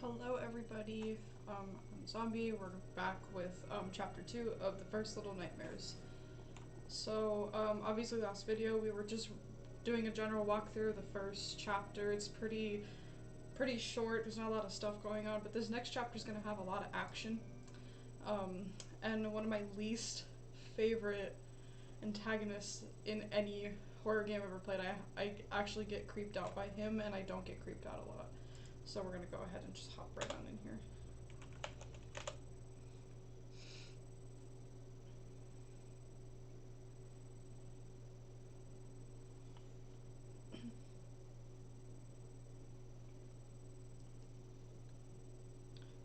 Hello everybody, I'm Zombie. We're back with chapter 2 of the first Little Nightmares. So obviously last video we were just doing a general walkthrough of the first chapter. It's pretty short, there's not a lot of stuff going on, but this next chapter is going to have a lot of action. And one of my least favorite antagonists in any horror game I've ever played, I actually get creeped out by him, and I don't get creeped out a lot. So we're gonna go ahead and just hop right on in here.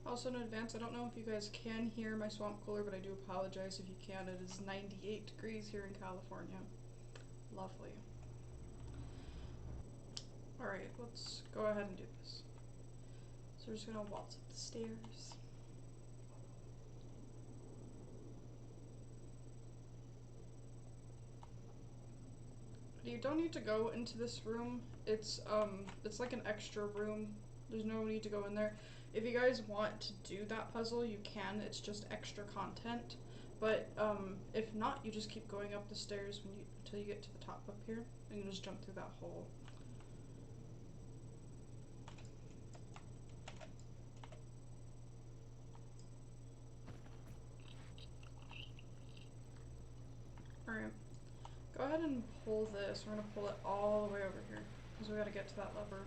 Also in advance, I don't know if you guys can hear my swamp cooler, but I do apologize if you can. It is 98 degrees here in California. Lovely. Alright, let's go ahead and do this. So we're just gonna waltz up the stairs. You don't need to go into this room. It's like an extra room. There's no need to go in there. If you guys want to do that puzzle, you can. It's just extra content. But if not, you just keep going up the stairs until you get to the top up here, and you just jump through that hole. Alright. Go ahead and pull this. We're gonna pull it all the way over here, because we gotta get to that lever.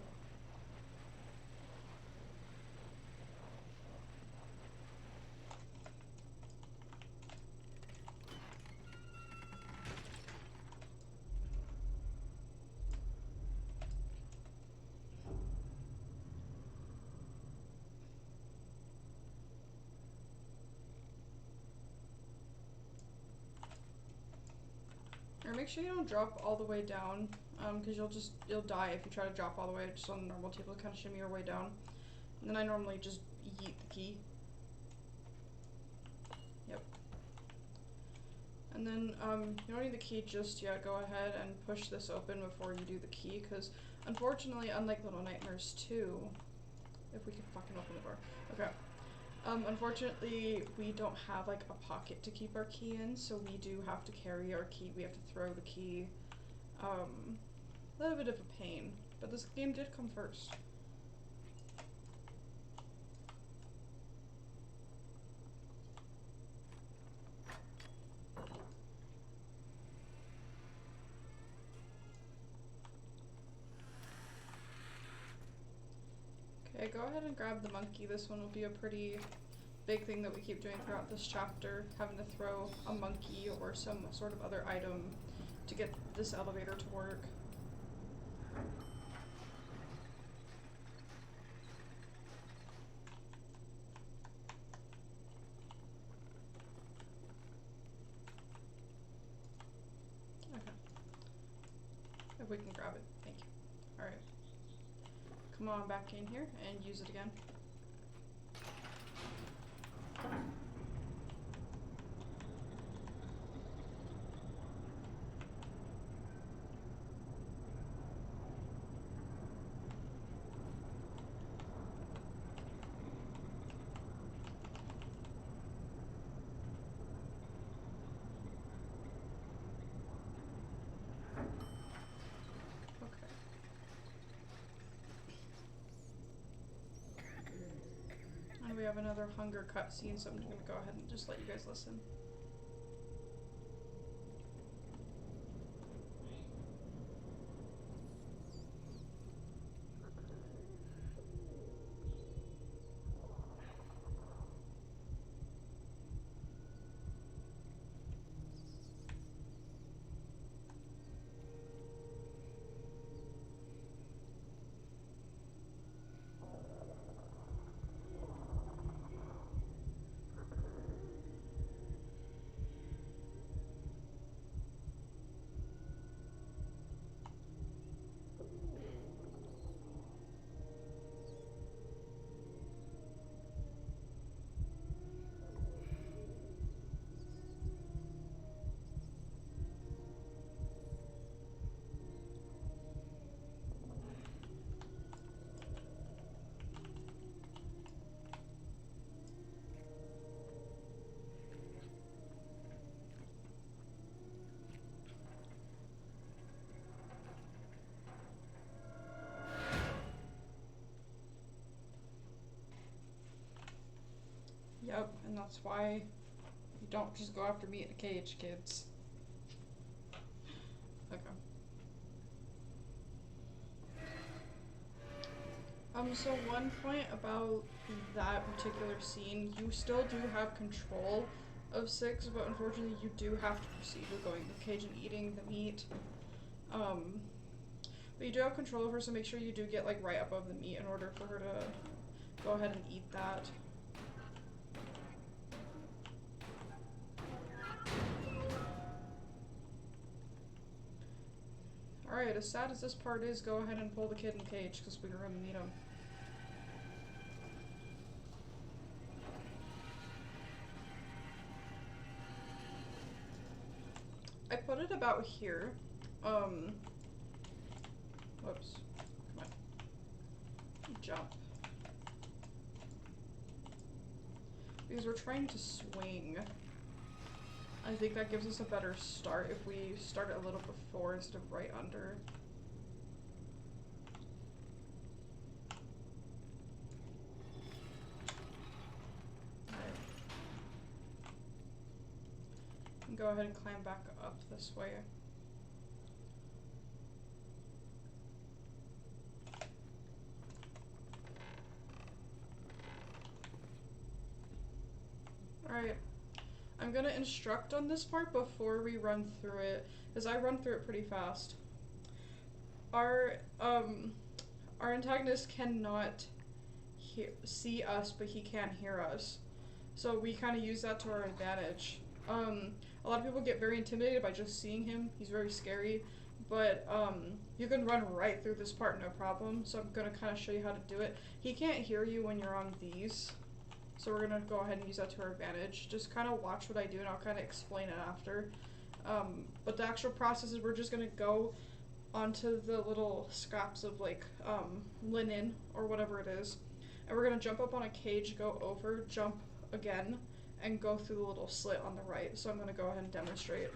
Or make sure you don't drop all the way down, because you'll die if you try to drop all the way just on the normal table. Kind of shimmy your way down. And then I normally just yeet the key. Yep. And then you don't need the key just yet. Go ahead and push this open before you do the key, because unfortunately, unlike Little Nightmares 2, if we can fucking open the door. Okay. Unfortunately, we don't have like a pocket to keep our key in, so we do have to carry our key. We have to throw the key. A little bit of a pain, but this game did come first. Okay, go ahead and grab the monkey. This one will be a pretty big thing that we keep doing throughout this chapter, having to throw a monkey or some sort of other item to get this elevator to work. Okay. If we can grab it, thank you. Alright. Come on back in here and use it again. We have another hunger cutscene, so I'm gonna go ahead and just let you guys listen. Yep, and that's why you don't just go after meat in a cage, kids. Okay. So one point about that particular scene, you still do have control of Six, but unfortunately you do have to proceed with going to the cage and eating the meat. But you do have control of her, so make sure you do get like right above the meat in order for her to go ahead and eat that. Alright, as sad as this part is, go ahead and pull the kid in the cage, because we're gonna need him. I put it about here. Whoops. Come on. Jump. Because we're trying to swing. I think that gives us a better start if we start a little before instead of right under. Go ahead and climb back up this way. Alright, I'm gonna instruct on this part before we run through it, because I run through it pretty fast. Our antagonist cannot see us, but he can hear us. So we kind of use that to our advantage. A lot of people get very intimidated by just seeing him. He's very scary, but you can run right through this part no problem. So I'm gonna kind of show you how to do it. He can't hear you when you're on these, so we're gonna go ahead and use that to our advantage. Just kind of watch what I do and I'll kind of explain it after. But the actual process is we're just gonna go onto the little scraps of like linen or whatever it is, and we're gonna jump up on a cage, go over, jump again, and go through the little slit on the right. So I'm going to go ahead and demonstrate.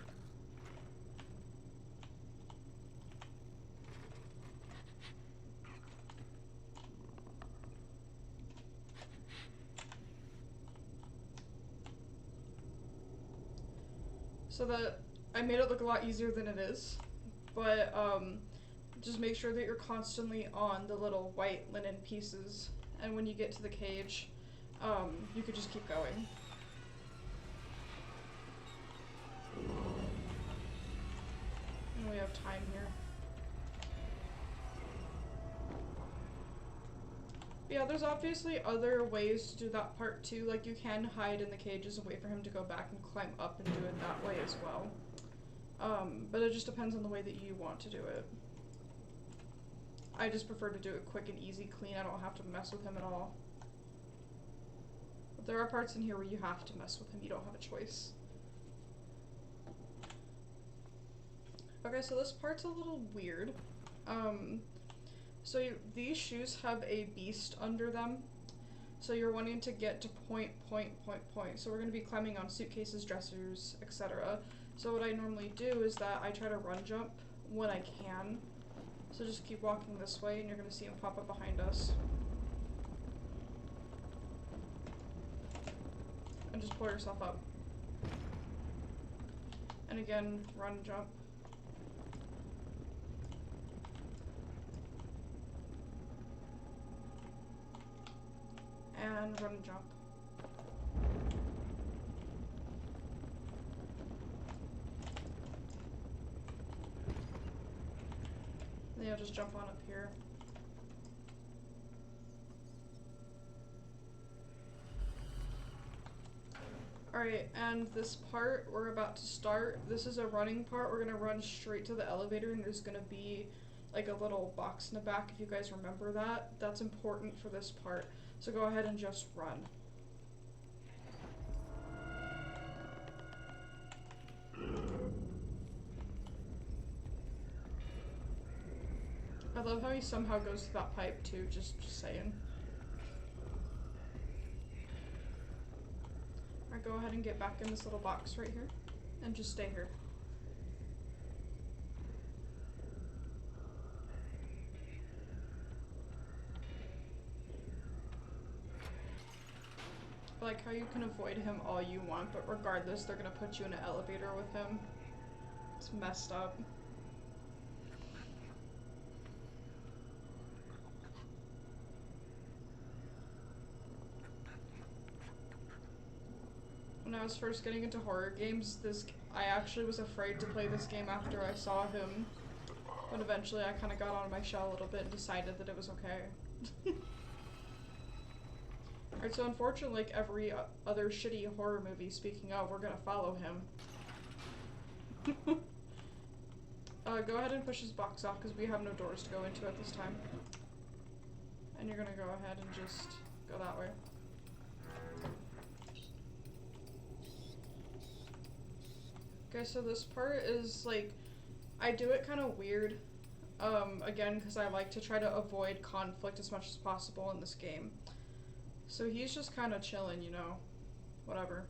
So that I made it look a lot easier than it is, but just make sure that you're constantly on the little white linen pieces, and when you get to the cage, you could just keep going. And we have time here. But yeah, there's obviously other ways to do that part too. Like you can hide in the cages and wait for him to go back and climb up and do it that way as well. But it just depends on the way that you want to do it. I just prefer to do it quick and easy, clean. I don't have to mess with him at all. But there are parts in here where you have to mess with him. You don't have a choice. Okay, so this part's a little weird. These shoes have a beast under them. So you're wanting to get to point. So we're going to be climbing on suitcases, dressers, etc. So what I normally do is that I try to run jump when I can. So just keep walking this way and you're going to see him pop up behind us. And just pull yourself up. And again, run jump. And run and jump. Then you'll just jump on up here. Alright, and this part we're about to start, this is a running part. We're gonna run straight to the elevator and there's gonna be like a little box in the back if you guys remember that. That's important for this part. So go ahead and just run. I love how he somehow goes to that pipe too, just saying. Alright, go ahead and get back in this little box right here. And just stay here. like how you can avoid him all you want, but regardless, they're gonna put you in an elevator with him. It's messed up. When I was first getting into horror games, I actually was afraid to play this game after I saw him. But eventually I kind of got out of my shell a little bit and decided that it was okay. Alright, so unfortunately, like every other shitty horror movie, speaking of, we're gonna follow him. Go ahead and push his box off because we have no doors to go into at this time. And you're gonna go ahead and just go that way. Okay, so this part is like, I do it kind of weird, again, because I like to try to avoid conflict as much as possible in this game. So he's just kind of chilling, you know, whatever.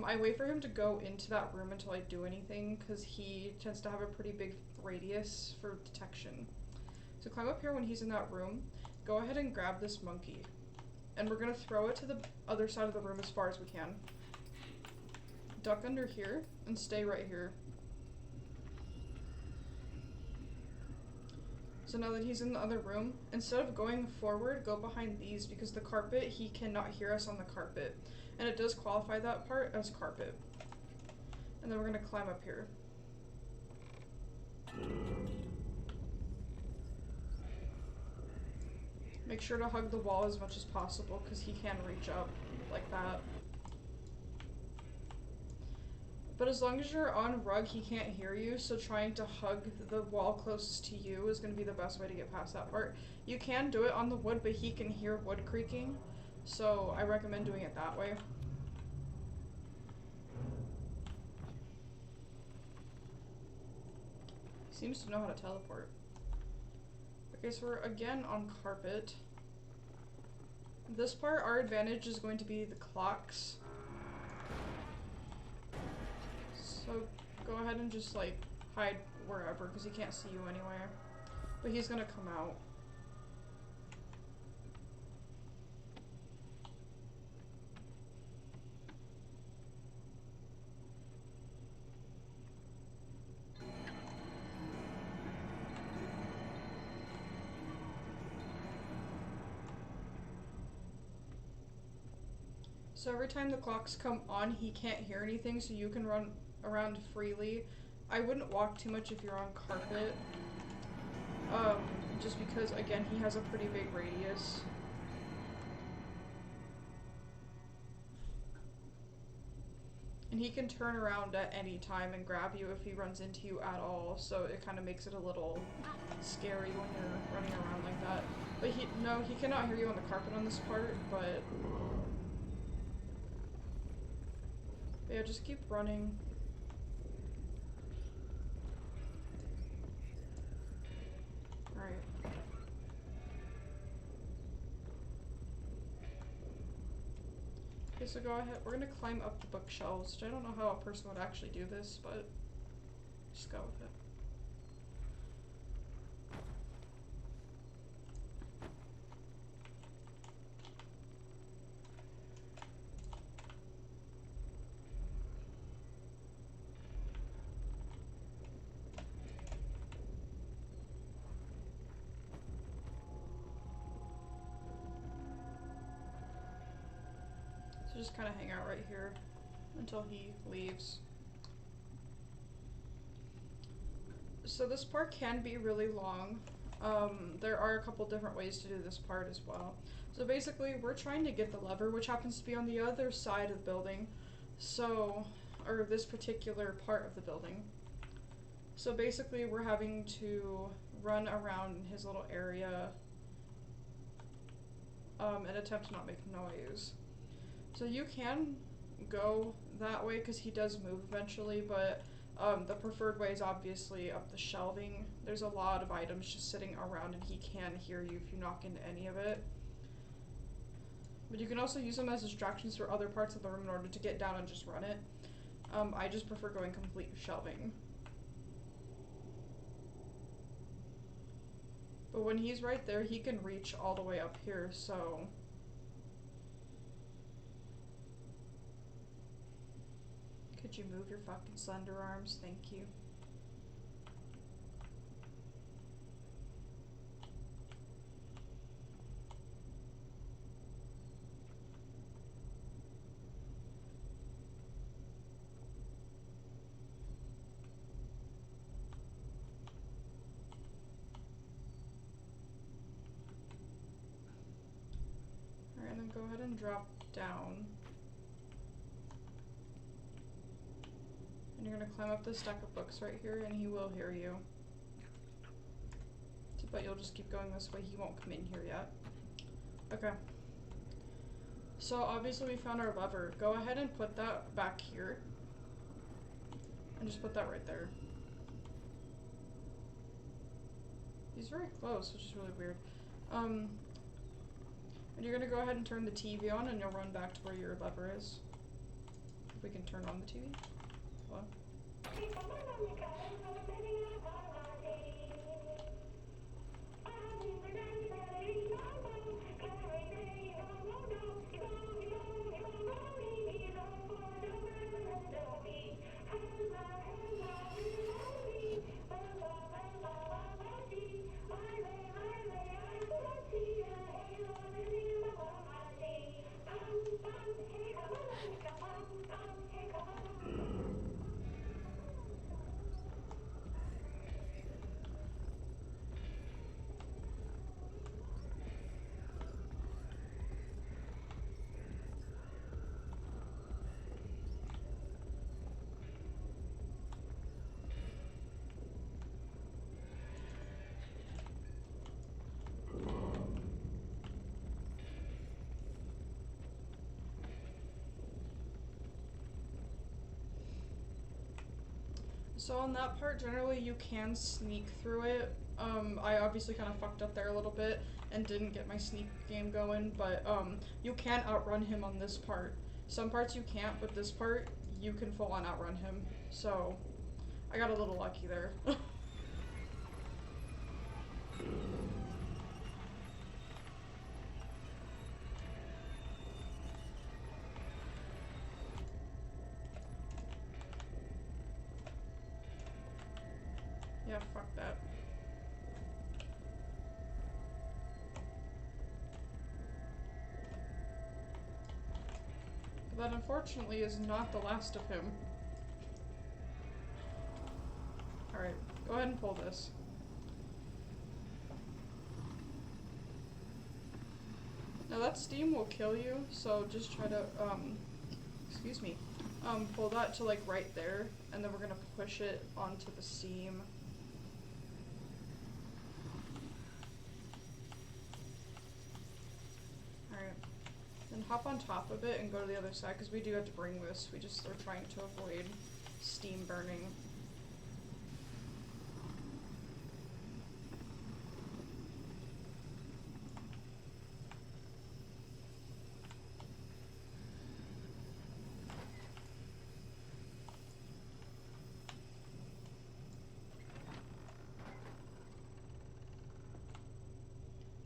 I wait for him to go into that room until I do anything, because he tends to have a pretty big radius for detection. So climb up here when he's in that room, go ahead and grab this monkey. And we're going to throw it to the other side of the room as far as we can. Duck under here, and stay right here. So now that he's in the other room, instead of going forward, go behind these, because the carpet, he cannot hear us on the carpet. And it does qualify that part as carpet. And then we're gonna climb up here. Make sure to hug the wall as much as possible, because he can reach up like that. But as long as you're on rug, he can't hear you, so trying to hug the wall closest to you is going to be the best way to get past that part. You can do it on the wood, but he can hear wood creaking, so I recommend doing it that way. Seems to know how to teleport. Okay, so we're again on carpet. This part, our advantage is going to be the clocks. So go ahead and just like hide wherever because he can't see you anywhere. But he's gonna come out. So every time the clocks come on, he can't hear anything, so you can run around freely. I wouldn't walk too much if you're on carpet. Just because, again, he has a pretty big radius. And he can turn around at any time and grab you if he runs into you at all, so it kind of makes it a little scary when you're running around like that. But he cannot hear you on the carpet on this part, but yeah, just keep running. Alright. Okay, so go ahead. We're gonna climb up the bookshelves, which I don't know how a person would actually do this, but just go with it. Just kind of hang out right here until he leaves. So this part can be really long. There are a couple different ways to do this part as well. So basically, we're trying to get the lever, which happens to be on the other side of the building. So, or this particular part of the building. So basically, we're having to run around his little area and attempt to not make noise. So you can go that way because he does move eventually, but the preferred way is obviously up the shelving. There's a lot of items just sitting around and he can hear you if you knock into any of it. But you can also use them as distractions for other parts of the room in order to get down and just run it. I just prefer going complete shelving. But when he's right there, he can reach all the way up here, so you move your fucking slender arms? Thank you. Alright, and then go ahead and drop down. And you're gonna climb up this stack of books right here, and he will hear you. But you'll just keep going this way, he won't come in here yet. Okay. So obviously we found our lever. Go ahead and put that back here. And just put that right there. He's very close, which is really weird. And you're gonna go ahead and turn the TV on, and you'll run back to where your lever is. If we can turn on the TV. Hello? So on that part, generally you can sneak through it. I obviously kind of fucked up there a little bit and didn't get my sneak game going, but you can outrun him on this part. Some parts you can't, but this part, you can full on outrun him. So, I got a little lucky there. Yeah, fuck that. But that unfortunately is not the last of him. Alright, go ahead and pull this. Now that steam will kill you, so just try to, excuse me, pull that to like right there, and then we're gonna push it onto the steam. Alright, then hop on top of it and go to the other side, because we do have to bring this, we just are trying to avoid steam burning.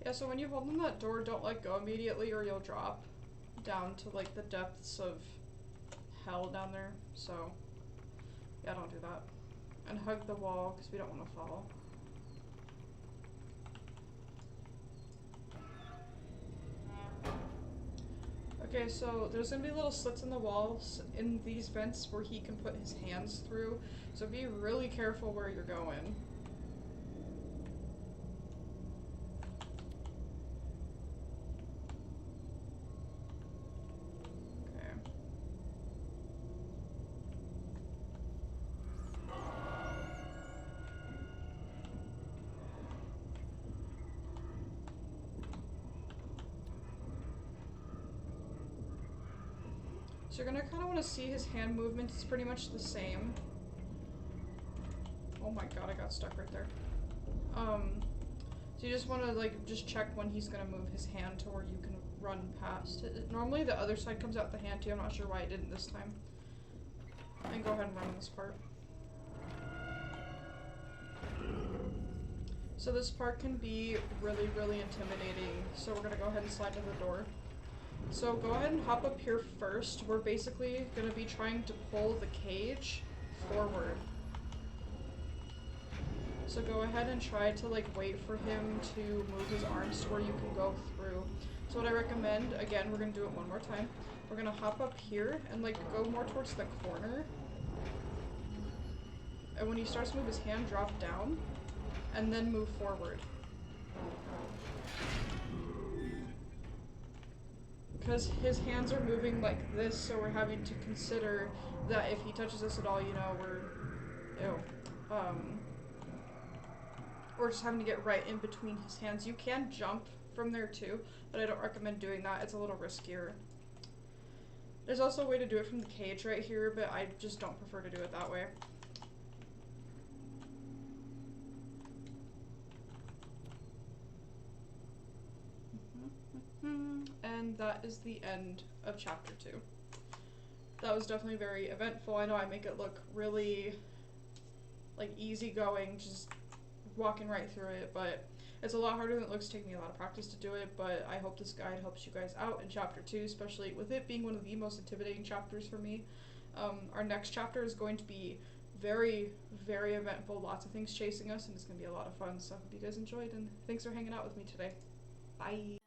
Yeah, so when you hold on that door, don't let go immediately or you'll drop down to like the depths of hell down there. So, yeah, don't do that. And hug the wall because we don't want to fall. Okay, so there's gonna be little slits in the walls in these vents where he can put his hands through. So be really careful where you're going. So you're gonna kind of want to see his hand movement. It's pretty much the same. Oh my god, I got stuck right there. So you just want to like just check when he's gonna move his hand to where you can run past it. Normally the other side comes out the hand too. I'm not sure why it didn't this time. And go ahead and run this part. So this part can be really, really intimidating. So we're gonna go ahead and slide to the door. So go ahead and hop up here first. We're basically going to be trying to pull the cage forward. So go ahead and try to like wait for him to move his arms to where you can go through. So what I recommend, again, we're going to do it one more time. We're going to hop up here and like go more towards the corner. And when he starts to move his hand, drop down and then move forward. Because his hands are moving like this, so we're having to consider that if he touches us at all, you know, we're just having to get right in between his hands. You can jump from there too, but I don't recommend doing that. It's a little riskier. There's also a way to do it from the cage right here, but I just don't prefer to do it that way. And that is the end of chapter 2. That was definitely very eventful. I know I make it look really like easygoing, just walking right through it, but it's a lot harder than it looks. Taking me a lot of practice to do it, but I hope this guide helps you guys out in chapter 2, especially with it being one of the most intimidating chapters for me. Our next chapter is going to be very, very eventful, lots of things chasing us, and it's going to be a lot of fun, so I hope you guys enjoyed, and thanks for hanging out with me today. Bye!